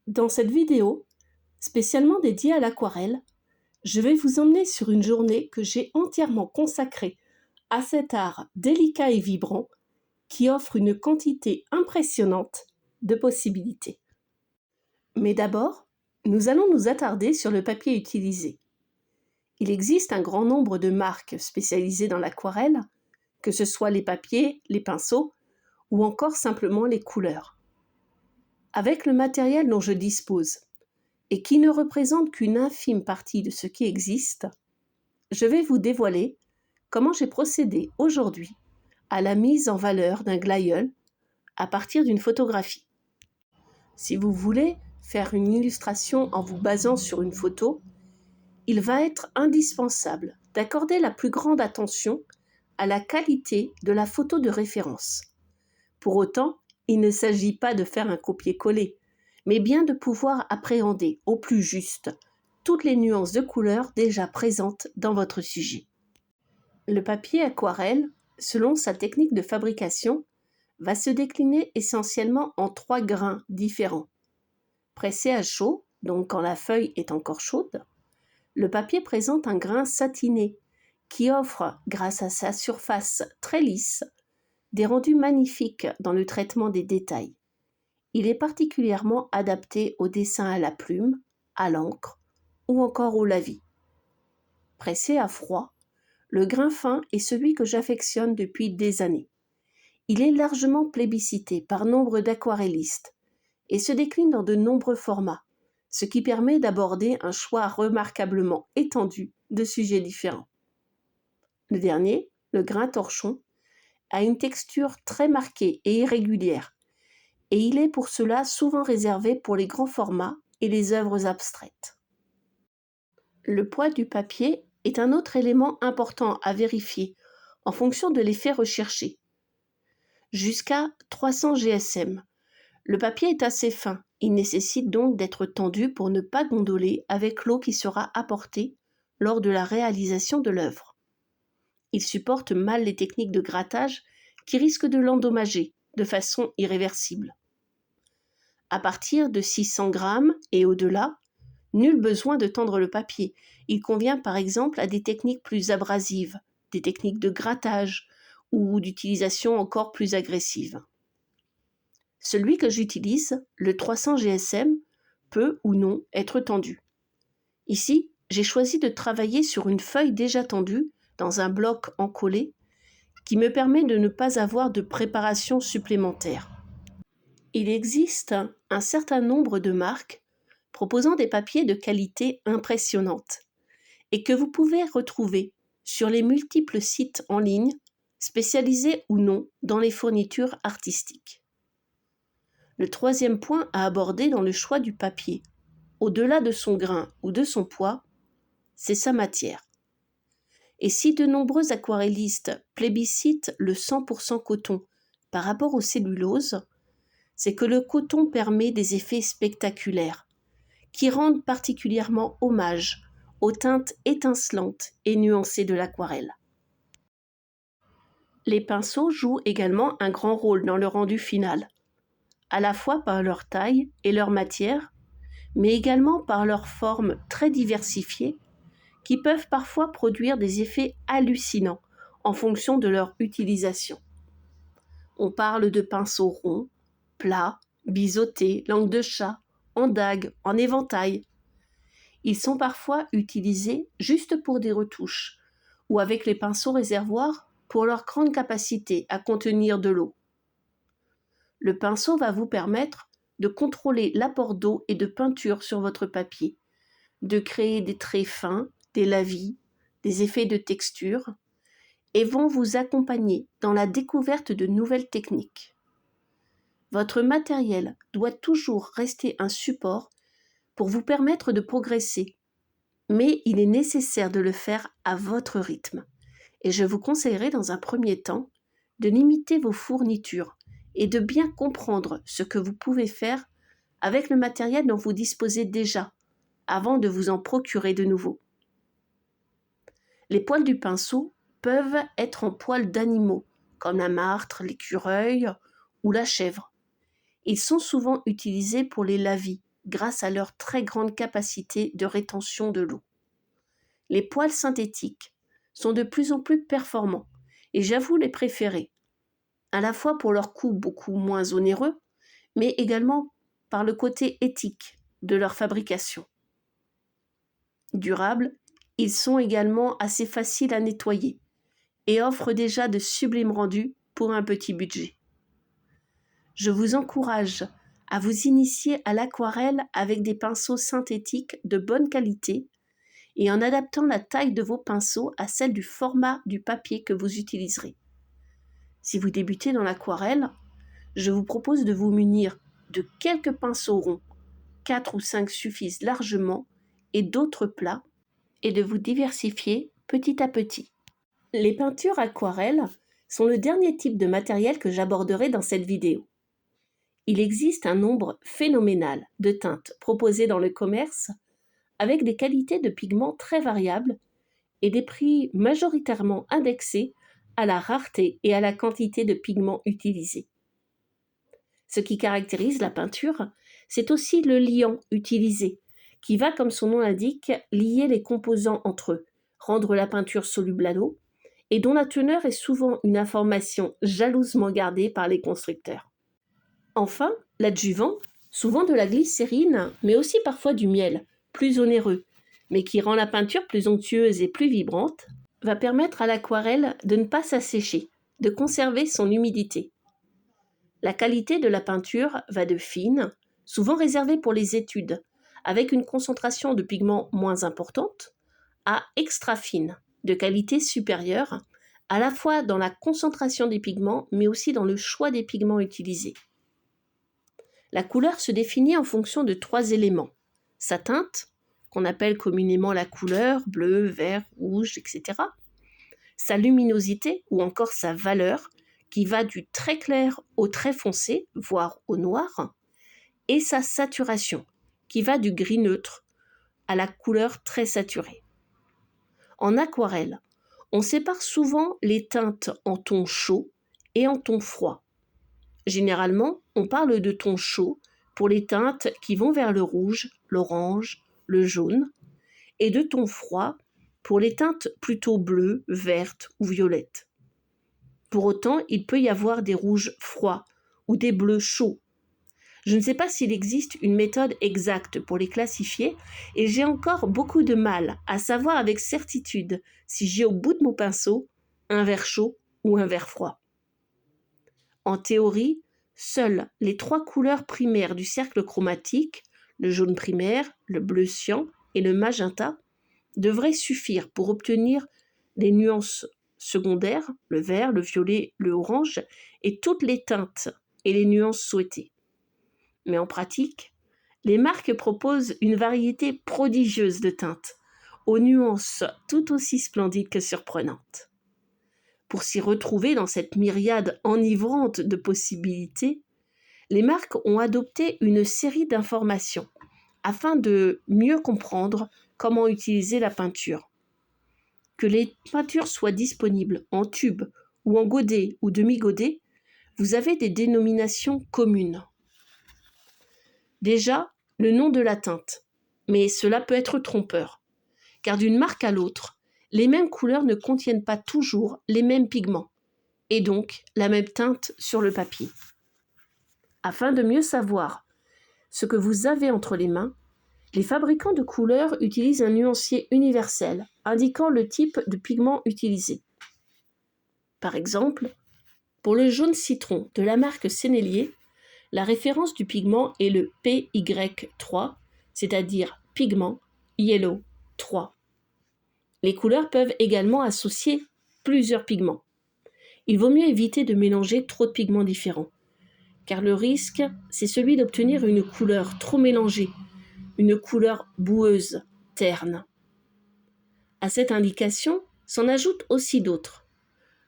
Dans cette vidéo, spécialement dédiée à l'aquarelle, je vais vous emmener sur une journée que j'ai entièrement consacrée à cet art délicat et vibrant qui offre une quantité impressionnante de possibilités. Mais d'abord, nous allons nous attarder sur le papier utilisé. Il existe un grand nombre de marques spécialisées dans l'aquarelle, que ce soit les papiers, les pinceaux ou encore simplement les couleurs. Avec le matériel dont je dispose, et qui ne représente qu'une infime partie de ce qui existe, je vais vous dévoiler comment j'ai procédé aujourd'hui à la mise en valeur d'un glaïeul à partir d'une photographie. Si vous voulez faire une illustration en vous basant sur une photo, il va être indispensable d'accorder la plus grande attention à la qualité de la photo de référence. Pour autant, il ne s'agit pas de faire un copier-coller, mais bien de pouvoir appréhender au plus juste toutes les nuances de couleurs déjà présentes dans votre sujet. Le papier aquarelle, selon sa technique de fabrication, va se décliner essentiellement en 3 grains différents. Pressé à chaud, donc quand la feuille est encore chaude, le papier présente un grain satiné qui offre, grâce à sa surface très lisse, des rendus magnifiques dans le traitement des détails. Il est particulièrement adapté au dessin à la plume, à l'encre ou encore au lavis. Pressé à froid, le grain fin est celui que j'affectionne depuis des années. Il est largement plébiscité par nombre d'aquarellistes et se décline dans de nombreux formats, ce qui permet d'aborder un choix remarquablement étendu de sujets différents. Le dernier, le grain torchon, a une texture très marquée et irrégulière, et il est pour cela souvent réservé pour les grands formats et les œuvres abstraites. Le poids du papier est un autre élément important à vérifier en fonction de l'effet recherché. Jusqu'à 300 GSM, le papier est assez fin, il nécessite donc d'être tendu pour ne pas gondoler avec l'eau qui sera apportée lors de la réalisation de l'œuvre. Il supporte mal les techniques de grattage qui risquent de l'endommager de façon irréversible. À partir de 600 grammes et au-delà, nul besoin de tendre le papier. Il convient par exemple à des techniques plus abrasives, des techniques de grattage ou d'utilisation encore plus agressive. Celui que j'utilise, le 300 GSM, peut ou non être tendu. Ici, j'ai choisi de travailler sur une feuille déjà tendue dans un bloc encollé qui me permet de ne pas avoir de préparation supplémentaire. Il existe un certain nombre de marques proposant des papiers de qualité impressionnante et que vous pouvez retrouver sur les multiples sites en ligne, spécialisés ou non dans les fournitures artistiques. Le troisième point à aborder dans le choix du papier, au-delà de son grain ou de son poids, c'est sa matière. Et si de nombreux aquarellistes plébiscitent le 100% coton par rapport au cellulose, c'est que le coton permet des effets spectaculaires qui rendent particulièrement hommage aux teintes étincelantes et nuancées de l'aquarelle. Les pinceaux jouent également un grand rôle dans le rendu final, à la fois par leur taille et leur matière, mais également par leur forme très diversifiée qui peuvent parfois produire des effets hallucinants en fonction de leur utilisation. On parle de pinceaux ronds, plats, biseautés, langue de chat, en dague, en éventail. Ils sont parfois utilisés juste pour des retouches ou avec les pinceaux réservoirs pour leur grande capacité à contenir de l'eau. Le pinceau va vous permettre de contrôler l'apport d'eau et de peinture sur votre papier, de créer des traits fins, des lavis, des effets de texture, et vont vous accompagner dans la découverte de nouvelles techniques. Votre matériel doit toujours rester un support pour vous permettre de progresser, mais il est nécessaire de le faire à votre rythme. Et je vous conseillerais dans un premier temps de limiter vos fournitures et de bien comprendre ce que vous pouvez faire avec le matériel dont vous disposez déjà, avant de vous en procurer de nouveaux. Les poils du pinceau peuvent être en poils d'animaux, comme la martre, l'écureuil ou la chèvre. Ils sont souvent utilisés pour les lavis, grâce à leur très grande capacité de rétention de l'eau. Les poils synthétiques sont de plus en plus performants et j'avoue les préférer, à la fois pour leur coût beaucoup moins onéreux, mais également par le côté éthique de leur fabrication. Durables, ils sont également assez faciles à nettoyer et offrent déjà de sublimes rendus pour un petit budget. Je vous encourage à vous initier à l'aquarelle avec des pinceaux synthétiques de bonne qualité et en adaptant la taille de vos pinceaux à celle du format du papier que vous utiliserez. Si vous débutez dans l'aquarelle, je vous propose de vous munir de quelques pinceaux ronds, 4 ou 5 suffisent largement, et d'autres plats, et de vous diversifier petit à petit. Les peintures aquarelles sont le dernier type de matériel que j'aborderai dans cette vidéo. Il existe un nombre phénoménal de teintes proposées dans le commerce avec des qualités de pigments très variables et des prix majoritairement indexés à la rareté et à la quantité de pigments utilisés. Ce qui caractérise la peinture, c'est aussi le liant utilisé, qui va, comme son nom l'indique, lier les composants entre eux, rendre la peinture soluble à l'eau, et dont la teneur est souvent une information jalousement gardée par les constructeurs. Enfin, l'adjuvant, souvent de la glycérine, mais aussi parfois du miel, plus onéreux, mais qui rend la peinture plus onctueuse et plus vibrante, va permettre à l'aquarelle de ne pas s'assécher, de conserver son humidité. La qualité de la peinture va de fine, souvent réservée pour les études, avec une concentration de pigments moins importante, à extra fine, de qualité supérieure, à la fois dans la concentration des pigments, mais aussi dans le choix des pigments utilisés. La couleur se définit en fonction de 3 éléments. Sa teinte, qu'on appelle communément la couleur, bleu, vert, rouge, etc. Sa luminosité ou encore sa valeur, qui va du très clair au très foncé, voire au noir, et sa saturation, qui va du gris neutre à la couleur très saturée. En aquarelle, on sépare souvent les teintes en tons chauds et en tons froids. Généralement, on parle de tons chauds pour les teintes qui vont vers le rouge, l'orange, le jaune, et de tons froids pour les teintes plutôt bleues, vertes ou violettes. Pour autant, il peut y avoir des rouges froids ou des bleus chauds. Je ne sais pas s'il existe une méthode exacte pour les classifier et j'ai encore beaucoup de mal à savoir avec certitude si j'ai au bout de mon pinceau un vert chaud ou un vert froid. En théorie, seules les 3 couleurs primaires du cercle chromatique, le jaune primaire, le bleu cyan et le magenta, devraient suffire pour obtenir les nuances secondaires, le vert, le violet, le orange, et toutes les teintes et les nuances souhaitées. Mais en pratique, les marques proposent une variété prodigieuse de teintes, aux nuances tout aussi splendides que surprenantes. Pour s'y retrouver dans cette myriade enivrante de possibilités, les marques ont adopté une série d'informations afin de mieux comprendre comment utiliser la peinture. Que les peintures soient disponibles en tube ou en godet ou demi-godet, vous avez des dénominations communes. Déjà, le nom de la teinte, mais cela peut être trompeur, car d'une marque à l'autre, les mêmes couleurs ne contiennent pas toujours les mêmes pigments, et donc la même teinte sur le papier. Afin de mieux savoir ce que vous avez entre les mains, les fabricants de couleurs utilisent un nuancier universel indiquant le type de pigment utilisé. Par exemple, pour le jaune citron de la marque Sennelier, la référence du pigment est le PY3, c'est-à-dire pigment yellow 3. Les couleurs peuvent également associer plusieurs pigments. Il vaut mieux éviter de mélanger trop de pigments différents, car le risque, c'est celui d'obtenir une couleur trop mélangée, une couleur boueuse, terne. À cette indication s'en ajoutent aussi d'autres.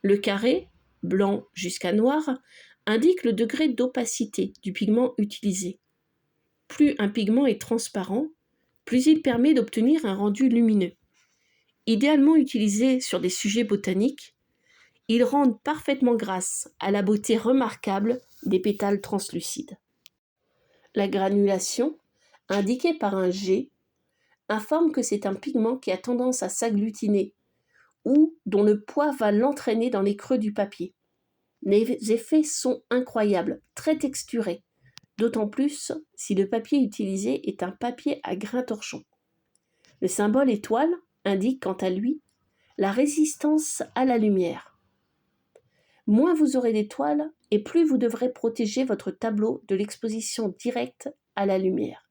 Le carré, blanc jusqu'à noir, indique le degré d'opacité du pigment utilisé. Plus un pigment est transparent, plus il permet d'obtenir un rendu lumineux. Idéalement utilisé sur des sujets botaniques, ils rendent parfaitement grâce à la beauté remarquable des pétales translucides. La granulation indiqué par un G, informe que c'est un pigment qui a tendance à s'agglutiner ou dont le poids va l'entraîner dans les creux du papier. Les effets sont incroyables, très texturés, d'autant plus si le papier utilisé est un papier à grain torchon. Le symbole étoile indique quant à lui la résistance à la lumière. Moins vous aurez d'étoiles et plus vous devrez protéger votre tableau de l'exposition directe à la lumière.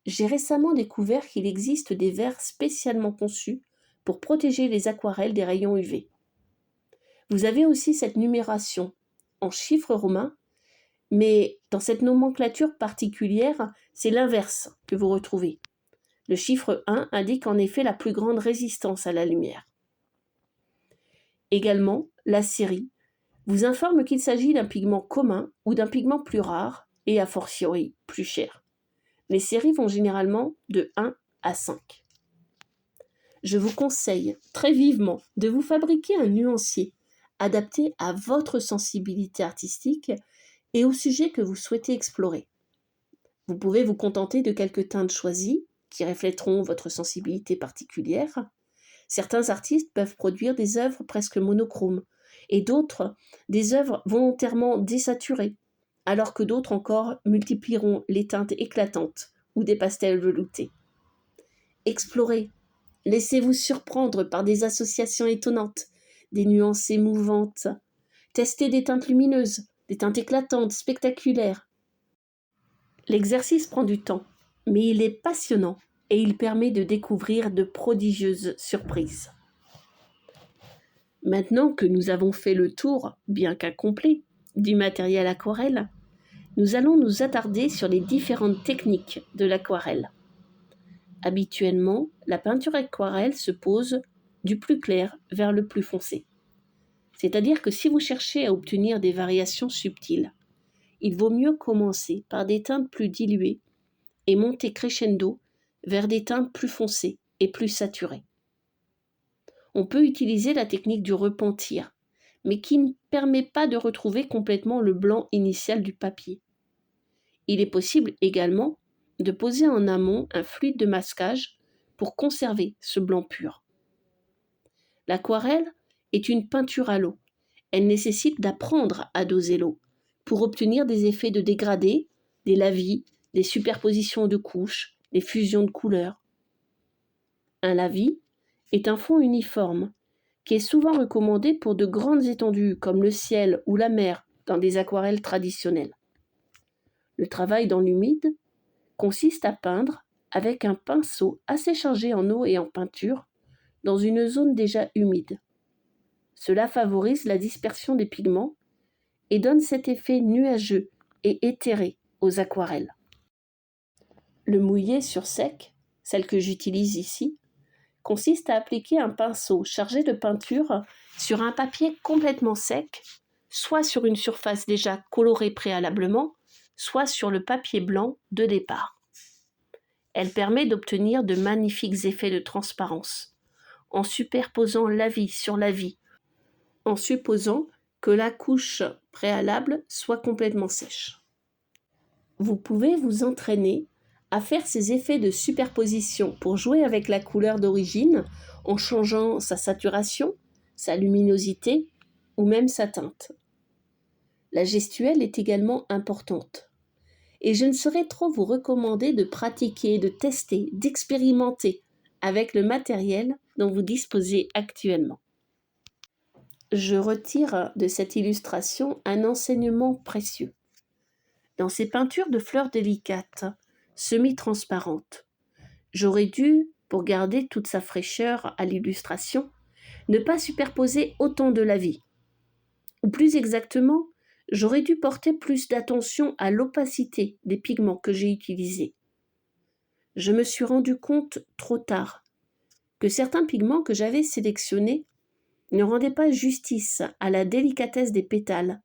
J'ai récemment découvert qu'il existe des verres spécialement conçus pour protéger les aquarelles des rayons UV. Vous avez aussi cette numération en chiffres romains, mais dans cette nomenclature particulière, c'est l'inverse que vous retrouvez. Le chiffre 1 indique en effet la plus grande résistance à la lumière. Également, la série vous informe qu'il s'agit d'un pigment commun ou d'un pigment plus rare et a fortiori plus cher. Les séries vont généralement de 1 à 5. Je vous conseille très vivement de vous fabriquer un nuancier adapté à votre sensibilité artistique et au sujet que vous souhaitez explorer. Vous pouvez vous contenter de quelques teintes choisies qui reflèteront votre sensibilité particulière. Certains artistes peuvent produire des œuvres presque monochromes et d'autres des œuvres volontairement désaturées, alors que d'autres encore multiplieront les teintes éclatantes ou des pastels veloutés. Explorez, laissez-vous surprendre par des associations étonnantes, des nuances émouvantes. Testez des teintes lumineuses, des teintes éclatantes, spectaculaires. L'exercice prend du temps, mais il est passionnant et il permet de découvrir de prodigieuses surprises. Maintenant que nous avons fait le tour, bien qu'incomplet, du matériel aquarelle, nous allons nous attarder sur les différentes techniques de l'aquarelle. Habituellement, la peinture aquarelle se pose du plus clair vers le plus foncé. C'est-à-dire que si vous cherchez à obtenir des variations subtiles, il vaut mieux commencer par des teintes plus diluées et monter crescendo vers des teintes plus foncées et plus saturées. On peut utiliser la technique du repentir, mais qui ne permet pas de retrouver complètement le blanc initial du papier. Il est possible également de poser en amont un fluide de masquage pour conserver ce blanc pur. L'aquarelle est une peinture à l'eau. Elle nécessite d'apprendre à doser l'eau pour obtenir des effets de dégradé, des lavis, des superpositions de couches, des fusions de couleurs. Un lavis est un fond uniforme qui est souvent recommandé pour de grandes étendues comme le ciel ou la mer dans des aquarelles traditionnelles. Le travail dans l'humide consiste à peindre avec un pinceau assez chargé en eau et en peinture dans une zone déjà humide. Cela favorise la dispersion des pigments et donne cet effet nuageux et éthéré aux aquarelles. Le mouillé sur sec, celle que j'utilise ici, consiste à appliquer un pinceau chargé de peinture sur un papier complètement sec, soit sur une surface déjà colorée préalablement, soit sur le papier blanc de départ. Elle permet d'obtenir de magnifiques effets de transparence, en superposant lavis sur lavis, en supposant que la couche préalable soit complètement sèche. Vous pouvez vous entraîner à faire ces effets de superposition pour jouer avec la couleur d'origine en changeant sa saturation, sa luminosité ou même sa teinte. La gestuelle est également importante. Et je ne saurais trop vous recommander de pratiquer, de tester, d'expérimenter avec le matériel dont vous disposez actuellement. Je retire de cette illustration un enseignement précieux. Dans ces peintures de fleurs délicates, semi-transparentes, j'aurais dû, pour garder toute sa fraîcheur à l'illustration, ne pas superposer autant de lavis. Ou plus exactement, j'aurais dû porter plus d'attention à l'opacité des pigments que j'ai utilisés. Je me suis rendu compte trop tard que certains pigments que j'avais sélectionnés ne rendaient pas justice à la délicatesse des pétales,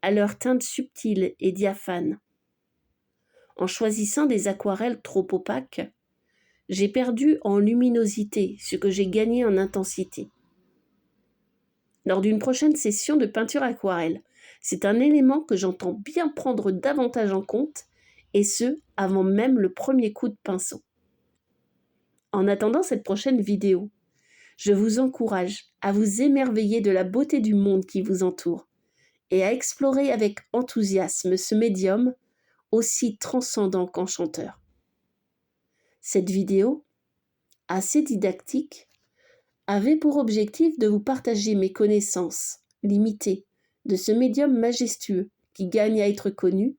à leur teinte subtile et diaphane. En choisissant des aquarelles trop opaques, j'ai perdu en luminosité ce que j'ai gagné en intensité. Lors d'une prochaine session de peinture aquarelle, c'est un élément que j'entends bien prendre davantage en compte et ce, avant même le premier coup de pinceau. En attendant cette prochaine vidéo, je vous encourage à vous émerveiller de la beauté du monde qui vous entoure et à explorer avec enthousiasme ce médium aussi transcendant qu'enchanteur. Cette vidéo, assez didactique, avait pour objectif de vous partager mes connaissances limitées de ce médium majestueux qui gagne à être connu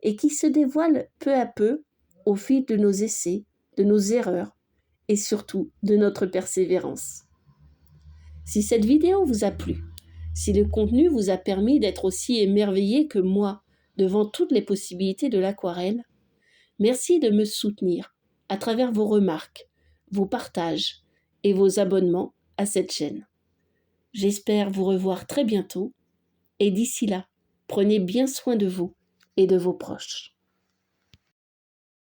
et qui se dévoile peu à peu au fil de nos essais, de nos erreurs et surtout de notre persévérance. Si cette vidéo vous a plu, si le contenu vous a permis d'être aussi émerveillé que moi devant toutes les possibilités de l'aquarelle, merci de me soutenir à travers vos remarques, vos partages et vos abonnements à cette chaîne. J'espère vous revoir très bientôt et d'ici là, prenez bien soin de vous et de vos proches.